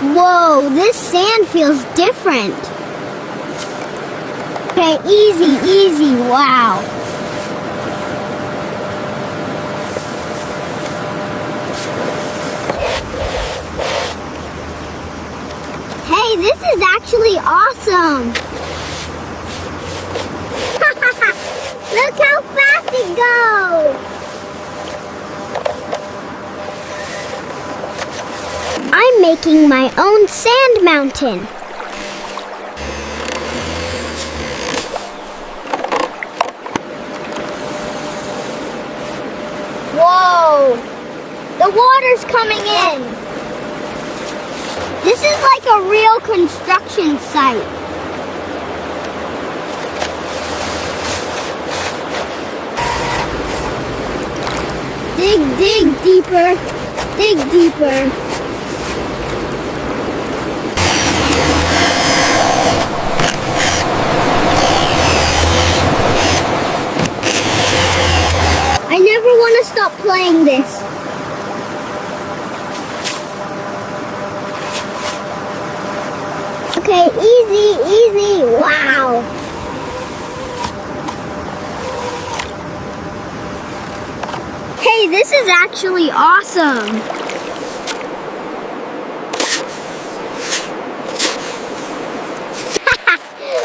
Whoa, this sand feels different. Okay, easy, wow. Hey, this is actually awesome. Look how fast it goes. I'm making my own sand mountain. Whoa! The water's coming in. This is like a real construction site. Dig deeper. Dig deeper. I never want to stop playing this. Okay, easy, wow. Hey, this is actually awesome.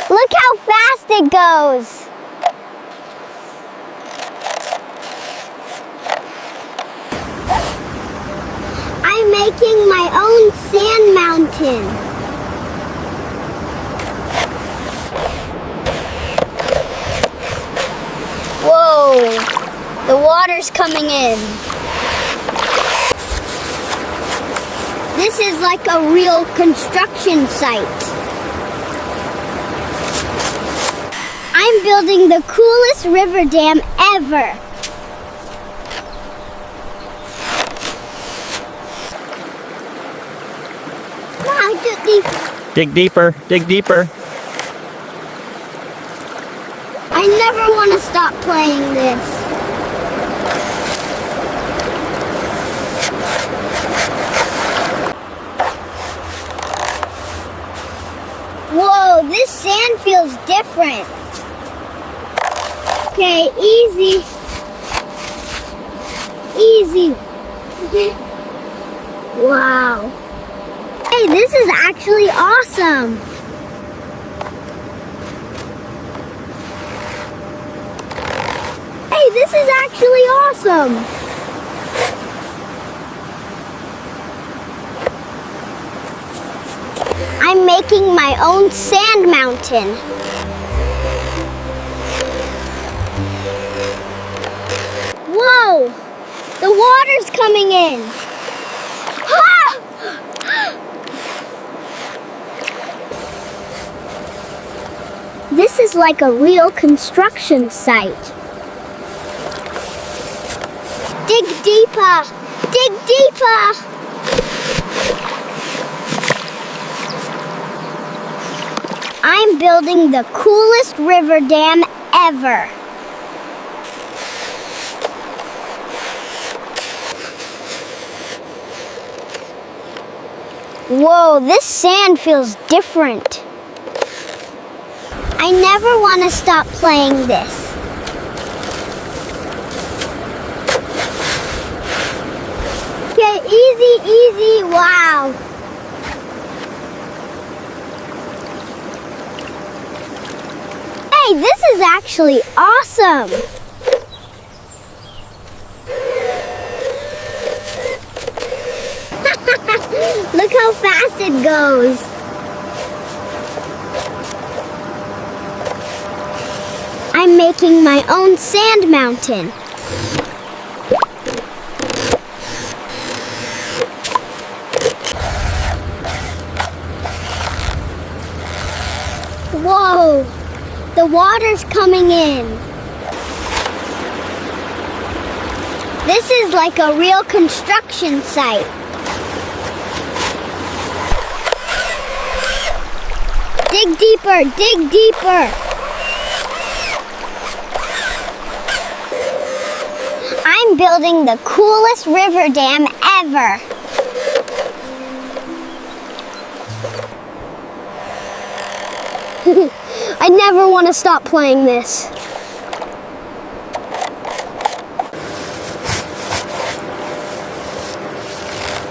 Look how fast it goes. I'm making my own sand mountain. Whoa, the water's coming in. This is like a real construction site. I'm building the coolest river dam ever. Wow, dig deeper, dig deeper. I never want to stop playing this. Whoa, this sand feels different. Okay, easy. Wow. Hey, this is actually awesome. Hey, this is actually awesome. I'm making my own sand mountain. Whoa! The water's coming in. Ah! This is like a real construction site. Dig deeper! Dig deeper! I'm building the coolest river dam ever. Whoa, this sand feels different. I never want to stop playing this. Okay, easy, wow. Hey, this is actually awesome. Look how fast it goes. I'm making my own sand mountain. Whoa, the water's coming in. This is like a real construction site. Dig deeper, dig deeper. I'm building the coolest river dam ever. I never want to stop playing this.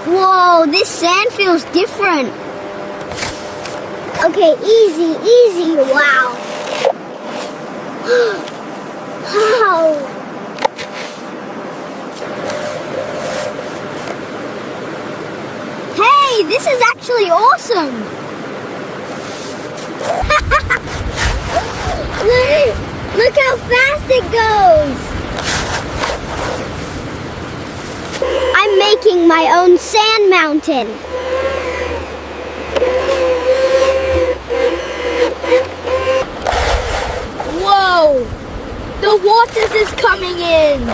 Whoa, this sand feels different. Okay, easy, easy, wow. Wow. Hey, this is actually awesome. Look how fast it goes. I'm making my own sand mountain. Whoa! The water is coming in.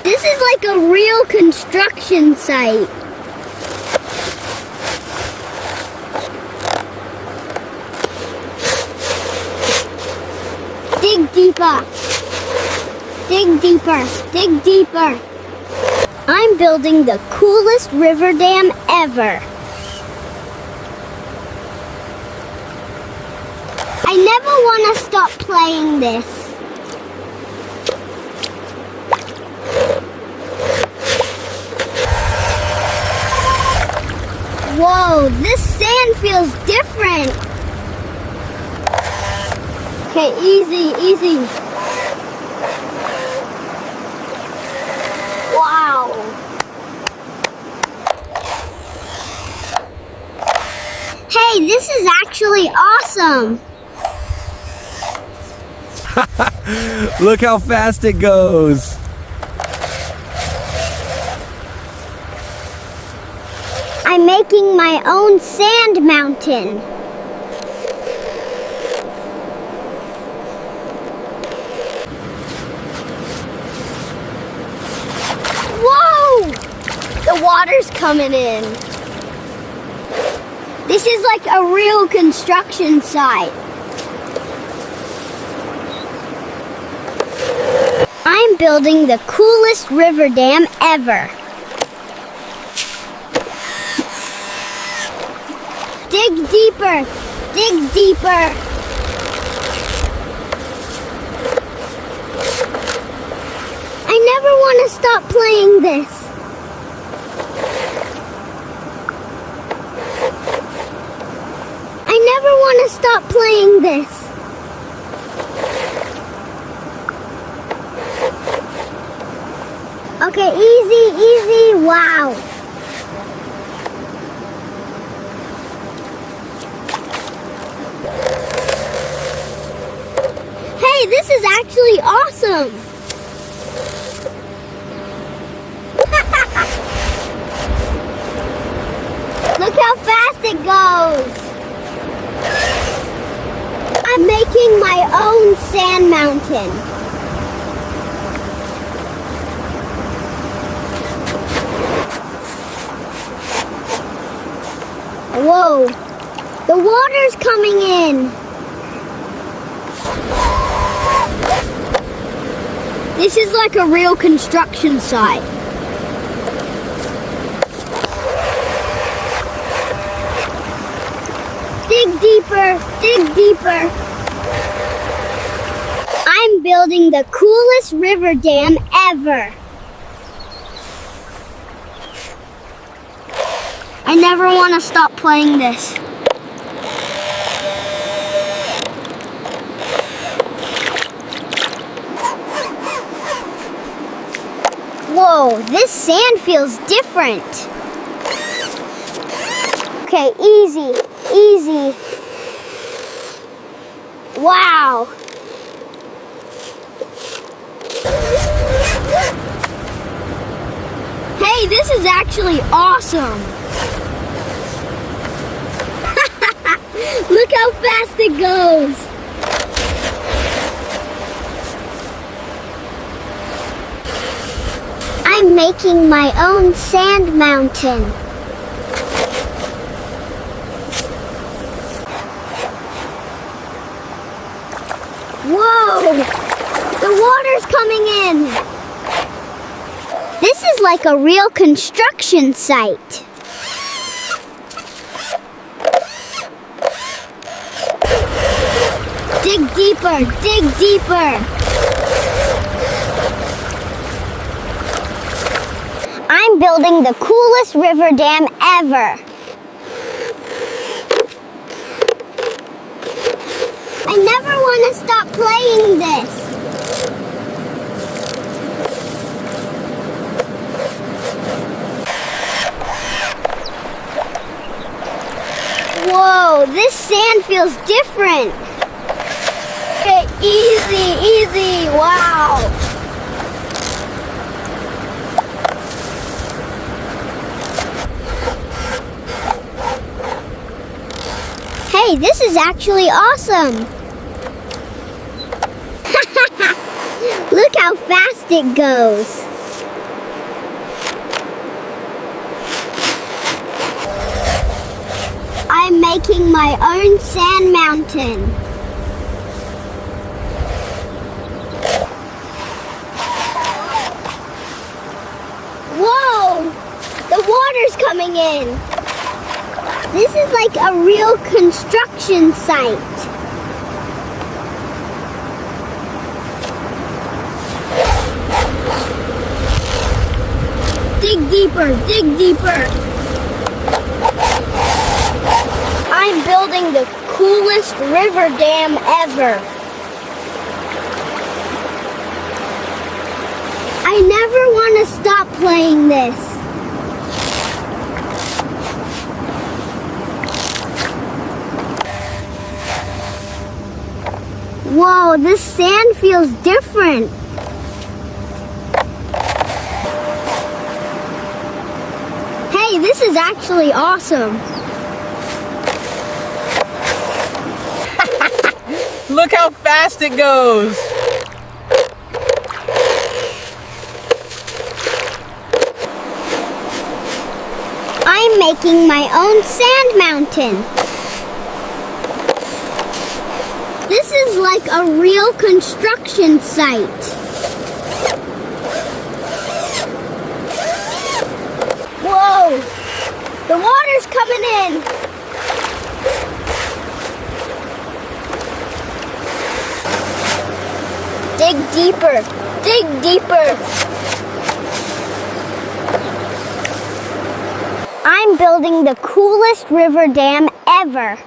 This is like a real construction site. Dig deeper. Dig deeper. Dig deeper. I'm building the coolest river dam ever. I never want to stop playing this. Whoa, this sand feels different. Okay, easy, easy. Wow. Hey, this is actually awesome. Look how fast it goes. I'm making my own sand mountain. Whoa! The water's coming in. This is like a real construction site. I'm building the coolest river dam ever. Dig deeper, dig deeper. I never want to stop playing this. I never want to stop playing this. Okay, easy, easy, wow. Hey, this is actually awesome. Look how fast it goes. I'm making my own sand mountain. Whoa, the water's coming in. This is like a real construction site. Dig deeper, dig deeper. I'm building the coolest river dam ever. I never want to stop playing this. Whoa, this sand feels different. Okay, easy, easy. Wow. Hey, this is actually awesome. Look how fast it goes. I'm making my own sand mountain. Whoa! The water's coming in. This is like a real construction site. Dig deeper, dig deeper. I'm building the coolest river dam ever. I never want to stop playing this. Whoa, this sand feels different. Okay, easy, easy, wow. Hey, this is actually awesome. Look how fast it goes. I'm making my own sand mountain. Whoa! The water's coming in. This is like a real construction site. Dig deeper, dig deeper. I'm building the coolest river dam ever. I never want to stop playing this. Whoa, this sand feels different. Hey, this is actually awesome. Look how fast it goes. I'm making my own sand mountain. This is like a real construction site. Whoa! The water's coming in. Dig deeper, dig deeper. I'm building the coolest river dam ever.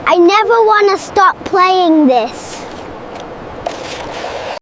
I never want to stop playing this.